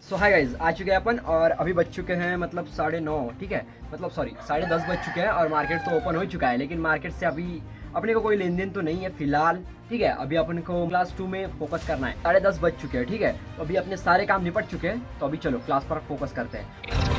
सो hi guys, आ चुके हैं अपन और अभी बज चुके हैं मतलब 9:30, ठीक है। मतलब सॉरी 10:30 बज चुके हैं और मार्केट तो ओपन हो चुका है, लेकिन मार्केट से अभी अपने को कोई लेन देन तो नहीं है फिलहाल, ठीक है। अभी अपन को क्लास 2 में फोकस करना है। 10:30 बज चुके हैं, ठीक है। तो अभी अपने सारे काम निपट चुके हैं, तो अभी चलो क्लास पर फोकस करते हैं।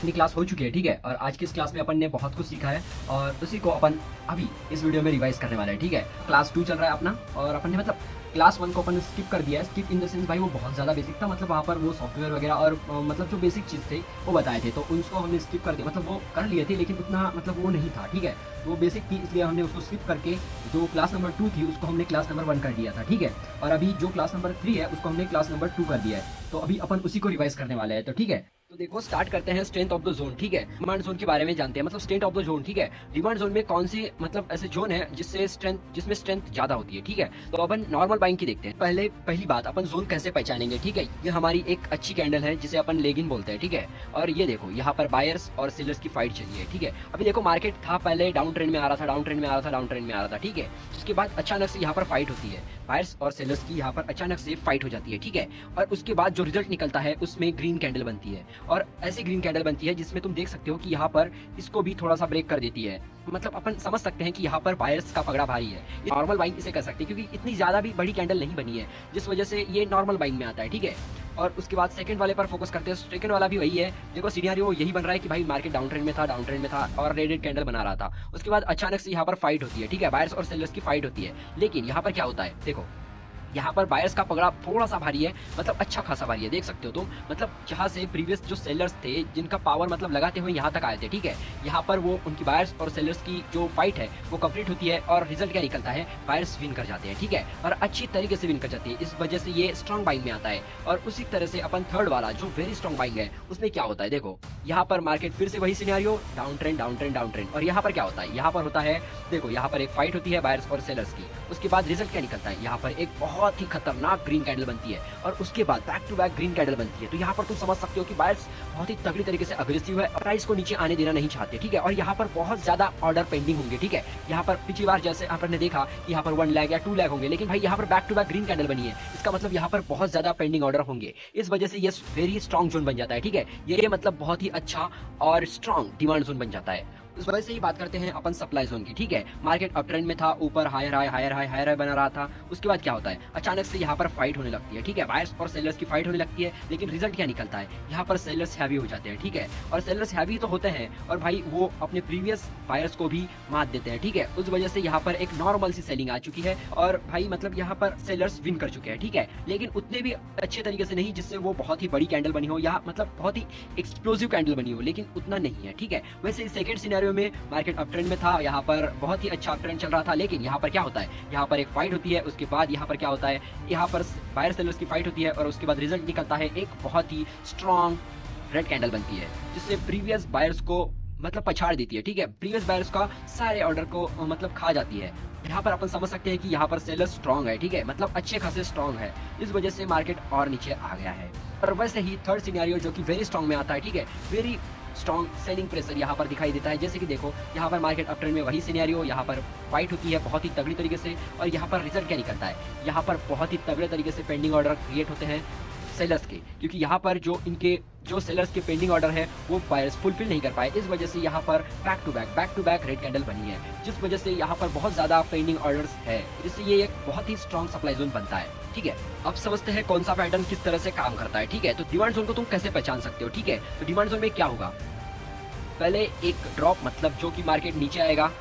अपनी क्लास हो चुकी है, ठीक है। और आज की इस क्लास में अपन ने बहुत कुछ सीखा है और उसी को अपन अभी इस वीडियो में रिवाइज करने वाले हैं, ठीक है। क्लास 2 चल रहा है अपना और अपन ने मतलब क्लास 1 को अपन ने स्किप कर दिया है। स्किप इन द सेंस भाई वो बहुत ज़्यादा बेसिक था, मतलब वहाँ पर वो सॉफ्टवेयर वगैरह और मतलब जो बेसिक चीज़ थे वो बताए थे, तो उसको हमने स्किप कर दिया। मतलब वो कर लिए थे लेकिन उतना मतलब वो नहीं था, ठीक है। तो वो बेसिक थी इसलिए हमने उसको स्किप करके जो क्लास नंबर 2 थी उसको हमने क्लास नंबर 1 कर दिया था, ठीक है। और अभी जो क्लास नंबर 3 है उसको हमने क्लास नंबर 2 कर दिया है, तो अभी अपन उसी को रिवाइज करने वाले हैं, तो ठीक है। तो देखो स्टार्ट करते हैं स्ट्रेंथ ऑफ द जोन, ठीक है। डिमांड जोन के बारे में जानते हैं, मतलब स्ट्रेंथ ऑफ द जोन, ठीक है। डिमांड जोन में कौन सी मतलब ऐसे जोन है जिसमें स्ट्रेंथ ज्यादा होती है, ठीक है। तो अपन नॉर्मल बाइंग की देखते हैं। पहली बात अपन जोन कैसे पहचानेंगे, ठीक है। ये हमारी एक अच्छी कैंडल है जिसे अपन लेगिन बोलते हैं, ठीक है। और ये देखो यहाँ पर बायर्स और सेलर्स की फाइट चली है, ठीक है। अभी देखो मार्केट था पहले डाउन ट्रेंड में आ रहा था, डाउन ट्रेंड में आ रहा था, डाउन ट्रेंड में आ रहा था, ठीक है। उसके बाद अचानक से यहाँ पर फाइट होती है, बायर्स और सेलर्स की यहाँ पर अचानक से फाइट हो जाती है, ठीक है। और उसके बाद जो रिजल्ट निकलता है उसमें ग्रीन कैंडल बनती है और ऐसी ग्रीन कैंडल बनती है जिसमें तुम देख सकते हो कि यहाँ पर इसको भी थोड़ा सा ब्रेक कर देती है। मतलब अपन समझ सकते हैं कि यहाँ पर बायर्स का पगड़ा भारी है। नॉर्मल बाइंग इसे कर सकते हैं क्योंकि इतनी ज्यादा भी बड़ी कैंडल नहीं बनी है, जिस वजह से ये नॉर्मल बाइंग में आता है, ठीक है। और उसके बाद सेकंड वाले पर फोकस करते हैं। सेकंड वाला भी वही है। देखो सिनेरियो यही बन रहा है कि भाई मार्केट डाउन ट्रेंड में था और रेड कैंडल बना रहा था। उसके बाद अचानक से यहाँ पर फाइट होती है, ठीक है। बायर्स और सेलर्स की फाइट होती है, लेकिन यहाँ पर क्या होता है देखो, यहाँ पर बायर्स का पगड़ा थोड़ा सा भारी है, मतलब अच्छा खासा भारी है, देख सकते हो तुम। मतलब जहाँ से प्रीवियस जो सेलर्स थे जिनका पावर मतलब लगाते हुए यहाँ तक आए थे, ठीक है। यहाँ पर वो उनकी बायर्स और सेलर्स की जो फाइट है वो कंप्लीट होती है और रिजल्ट क्या निकलता है, बायर्स विन कर जाते हैं, ठीक है। और अच्छी तरीके से विन कर जाती है, इस वजह से ये स्ट्रॉन्ग बाइंग में आता है। और उसी तरह से अपन थर्ड वाला जो वेरी स्ट्रॉन्ग बाइंग है उसमें क्या होता है देखो, यहाँ पर मार्केट फिर से वही scenario, down trend down trend down trend. और यहाँ पर क्या होता है, यहाँ पर होता है देखो, यहाँ पर एक फाइट होती है बायर्स और सेलर्स की। उसके बाद रिजल्ट क्या निकलता है, यहाँ पर एक बहुत ही खतरनाक ग्रीन कैंडल बनती है और उसके बाद back to back green candle बनती है। तो यहाँ पर तुम समझ सकते हो कि बायर्स बहुत ही तगड़ी तरीके से अग्रेसिव है और प्राइस को नीचे आने देना नहीं चाहते, ठीक है। और यहाँ पर बहुत ज्यादा ऑर्डर पेंडिंग होंगे, ठीक है। यहाँ पर पिछली बार जैसे आपने देखा कि यहाँ पर 1 लाख या 2 लाख होंगे, लेकिन भाई यहाँ पर back to back green candle बनी है, इसका मतलब यहाँ पर बहुत ज्यादा पेंडिंग ऑर्डर होंगे। इस वजह से ये वेरी स्ट्रॉन्ग जोन बन जाता है, ठीक है। ये मतलब बहुत ही अच्छा और स्ट्रॉन्ग डिमांड जोन बन जाता है। उस वजह से ही बात करते हैं अपन सप्लाई जोन की, ठीक है। मार्केट अप ट्रेंड में था, ऊपर higher high higher high higher high बना रहा था। उसके बाद क्या होता है, अचानक से यहाँ पर फाइट होने लगती है, ठीक है। बायर्स और सेलर्स की फाइट होने लगती है, लेकिन रिजल्ट क्या निकलता है, यहाँ पर सेलर्स हैवी हो जाते हैं, ठीक है। और सेलर्स हैवी तो होते हैं और भाई वो अपने प्रीवियस बायर्स को भी मात देते हैं, ठीक है। उस वजह से यहाँ पर एक नॉर्मल सी सेलिंग आ चुकी है और भाई मतलब यहाँ पर सेलर्स विन कर चुके हैं, ठीक है। लेकिन उतने भी अच्छे तरीके से नहीं जिससे वो बहुत ही बड़ी कैंडल बनी हो या मतलब बहुत ही एक्सप्लोसिव कैंडल बनी हो, लेकिन उतना नहीं है, ठीक है। वैसे सेकंड सिनेरियो में मार्केट अप ट्रेंड में था, यहाँ पर बहुत ही अच्छा अप ट्रेंड चल रहा था, लेकिन यहाँ पर क्या होता है, यहाँ पर एक फाइट होती है। उसके बाद यहाँ पर क्या होता है, यहाँ पर बायर सेलर्स की फाइट होती है और उसके बाद रिजल्ट निकलता है, एक बहुत ही स्ट्रॉन्ग रेड कैंडल बनती है जिससे प्रीवियस बायर्स को मतलब पछाड़ देती है, ठीक है। प्रीवियस बायर्स का सारे ऑर्डर को मतलब खा जाती है। यहाँ पर अपन समझ सकते हैं कि यहाँ पर सेलर्स स्ट्रॉन्ग है, ठीक है, मतलब अच्छे खासे स्ट्रॉन्ग है। इस वजह से मार्केट और नीचे आ गया है। और वैसे ही थर्ड सिनेरियो जो कि वेरी स्ट्रॉन्ग में आता है, ठीक है, वेरी स्ट्रॉन्ग सेलिंग प्रेशर यहाँ पर दिखाई देता है। जैसे कि देखो यहाँ पर मार्केट अप ट्रेंड में वही सिनेरियो, यहाँ पर फाइट होती है बहुत ही तगड़ी तरीके से और यहाँ पर रिजल्ट क्या निकलता है, यहाँ पर बहुत ही तगड़े तरीके से पेंडिंग ऑर्डर क्रिएट होते हैं सेलर्स के, क्योंकि यहाँ पर जो सेलर्स के पेंडिंग ऑर्डर है वो बायर्स फुलफिल नहीं कर पाए। इस वजह से यहाँ पर back to back red candle बनी है, जिस वजह से यहाँ पर बहुत ज्यादा पेंडिंग ऑर्डर्स है, जिससे ये एक बहुत ही स्ट्रॉन्ग सप्लाई जोन बनता है, ठीक है। अब समझते हैं कौन सा पैटर्न किस तरह से काम करता है, ठीक है। तो डिमांड जोन को तुम कैसे पहचान सकते हो, ठीक है। तो डिमांड जोन में क्या होगा, पहले एक ड्रॉप मतलब जो कि मार्केट नीचे आएगा,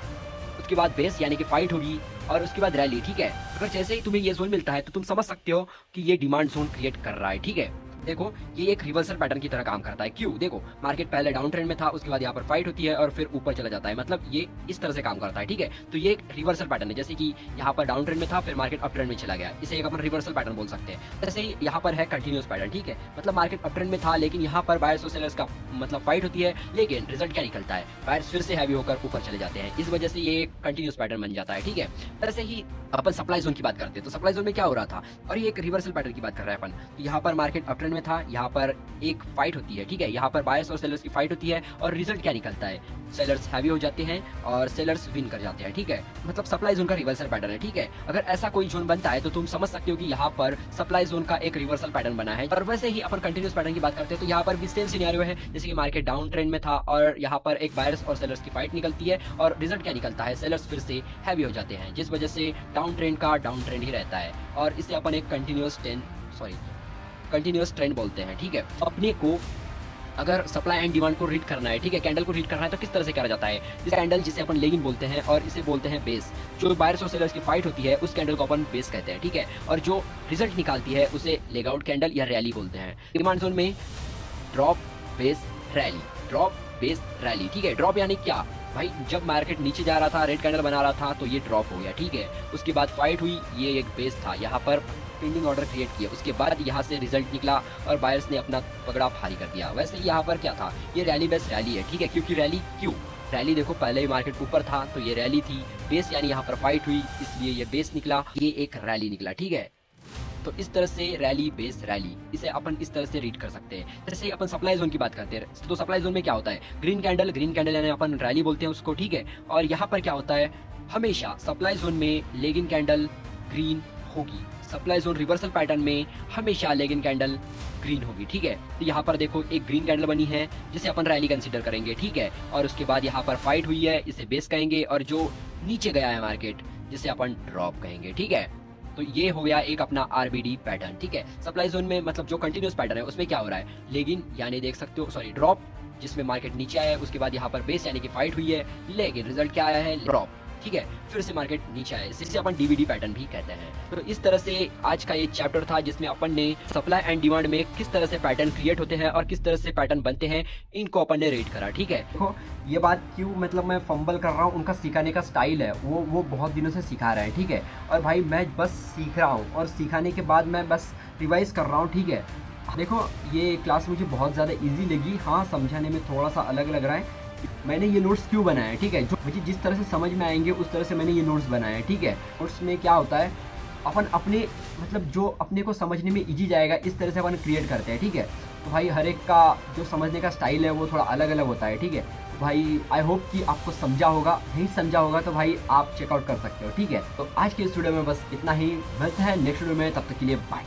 उसके बाद बेस यानी कि फाइट होगी और उसके बाद रैली, ठीक है। अगर जैसे ही तुम्हें ये जोन मिलता है तो तुम समझ सकते हो कि ये डिमांड जोन क्रिएट कर रहा है, ठीक है। देखो ये एक रिवर्सल पैटर्न की तरह काम करता है। क्यों? देखो मार्केट पहले डाउन ट्रेंड में था, उसके बाद यहाँ पर फाइट होती है और फिर ऊपर चला जाता है, मतलब ये इस तरह से काम करता है, ठीक है। तो ये एक रिवर्सल पैटर्न है, जैसे कि यहाँ पर डाउन ट्रेंड में था, फिर मार्केट अप ट्रेंड में चला गया, इसे एक अपन रिवर्सल पैटर्न बोल सकते हैं। जैसे ही यहाँ पर है कंटिन्यूस पैटर्न, ठीक है, मतलब मार्केट अप ट्रेंड में था, लेकिन यहाँ पर बायर्स और सेलर्स का मतलब फाइट होती है, लेकिन रिजल्ट क्या निकलता है, बायर्स फिर से हैवी होकर ऊपर चले जाते हैं, इस वजह से ये एक कंटिन्यूस पैटर्न बन जाता है, ठीक है। वैसे ही अपन सप्लाई जोन की बात करते हैं, तो सप्लाई जोन में क्या हो रहा था, और ये एक रिवर्सल पैटर्न की बात कर रहे हैं अपन। तो यहाँ पर मार्केट अप ट्रेंड में था, यहाँ पर एक फाइट होती है, ठीक है, यहाँ पर बायर्स और सेलर्स की फाइट होती है, और रिजल्ट क्या निकलता है, सेलर्स हैवी हो जाते हैं और सेलर्स विन कर जाते हैं, ठीक है। मतलब सप्लाई जोन का रिवर्सल पैटर्न है, ठीक है। अगर ऐसा कोई जोन बनता है तो तुम समझ सकते हो कि यहाँ पर सप्लाई जोन का एक रिवर्सल पैटर्न बना है। और वैसे ही अपन कंटिन्यूस पैटर्न की बात करते हैं, तो यहाँ पर भी सेम सिनेरियो है, जैसे कि मार्केट डाउन ट्रेंड में था और यहाँ पर एक बायर्स और सेलर्स की फाइट निकलती है, और रिजल्ट क्या निकलता है, सेलर्स फिर से हैवी हो जाते हैं, जिस वजह से डाउन ट्रेंड का डाउन ट्रेंड ही रहता है, और इसे अपन एक कंटिन्यूस ट्रेंड बोलते हैं, ठीक है। अपने को अगर सप्लाई एंड डिमांड को रीड करना है, ठीक है, कैंडल को रीड करना है, तो किस तरह से करा जाता है, इस कैंडल जिसे अपन लेगिंग बोलते हैं और इसे बोलते हैं बेस, जो बायर्स और सेलर्स की फाइट होती है उस कैंडल को अपन बेस कहते हैं, ठीक है, और जो रिजल्ट निकालती है उसे लेग आउट कैंडल या रैली बोलते हैं। डिमांड जोन में drop base rally, drop base rally, ठीक है। ड्रॉप यानी क्या भाई, जब मार्केट नीचे जा रहा था, रेड कैंडल बना रहा था, तो ये ड्रॉप हो गया, ठीक है। उसके बाद फाइट हुई, ये एक बेस था, यहाँ पर पेंडिंग ऑर्डर क्रिएट किया, उसके बाद यहाँ से रिजल्ट निकला और बायर्स ने अपना पगड़ा भारी कर दिया। वैसे यहाँ पर क्या था, ये रैली बेस रैली है, ठीक है, क्योंकि रैली देखो पहले ही मार्केट ऊपर था तो ये रैली थी, बेस यानी यहाँ पर फाइट हुई इसलिए ये बेस निकला, ये एक रैली निकला, ठीक है। तो इस तरह से रैली बेस रैली, इसे अपन इस तरह से रीड कर सकते हैं। जैसे अपन सप्लाई जोन की बात करते हैं, तो सप्लाई जोन में क्या होता है, ग्रीन कैंडल यानी अपन रैली बोलते हैं उसको, ठीक है। और यहाँ पर क्या होता है, हमेशा सप्लाई जोन में लेगिंग कैंडल ग्रीन होगी, सप्लाई जोन रिवर्सल पैटर्न में हमेशा लेगिंग कैंडल ग्रीन होगी, ठीक है। तो यहाँ पर देखो एक ग्रीन कैंडल बनी है जिसे अपन रैली कंसीडर करेंगे, ठीक है, और उसके बाद यहाँ पर फाइट हुई है, इसे बेस कहेंगे, और जो नीचे गया है मार्केट जिसे अपन ड्रॉप कहेंगे, ठीक है। तो ये हो गया एक अपना आरबीडी पैटर्न, ठीक है। सप्लाई जोन में मतलब जो कंटिन्यूस पैटर्न है उसमें क्या हो रहा है, लेगिंग यानी देख सकते हो, सॉरी ड्रॉप, जिसमें मार्केट नीचे आया है, उसके बाद यहाँ पर बेस यानी कि फाइट हुई है, लेकिन रिजल्ट क्या आया है, ड्रॉप, ठीक है, फिर से मार्केट नीचे आए, इसे अपन डीवीडी पैटर्न भी कहते हैं। तो इस तरह से आज का ये चैप्टर था जिसमें अपन ने सप्लाई एंड डिमांड में किस तरह से पैटर्न क्रिएट होते हैं और किस तरह से पैटर्न बनते हैं, इनको अपन ने रीड करा, ठीक है। देखो ये बात क्यों मतलब मैं फंबल कर रहा हूँ, उनका सिखाने का स्टाइल है वो बहुत दिनों से सिखा रहे हैं, ठीक है, और भाई मैं बस सीख रहा हूँ और सिखाने के बाद मैं बस रिवाइज कर रहा हूँ, ठीक है। देखो ये क्लास मुझे बहुत ज़्यादा ईजी लगी, हाँ समझाने में थोड़ा सा अलग लग रहा है। मैंने ये नोट्स क्यों बनाया, ठीक है, जो मुझे जिस तरह से समझ में आएंगे उस तरह से मैंने ये नोट्स बनाए, ठीक है। नोट्स में क्या होता है, अपन अपने मतलब जो अपने को समझने में इजी जाएगा इस तरह से अपन क्रिएट करते हैं, ठीक है। तो भाई हर एक का जो समझने का स्टाइल है वो थोड़ा अलग अलग होता है, ठीक है। भाई आई होप कि आपको समझा होगा, नहीं समझा होगा तो भाई आप चेकआउट कर सकते हो, ठीक है। तो आज के इस वीडियो में बस इतना ही, मिलते हैं नेक्स्ट वीडियो में, तब तक के लिए बाय।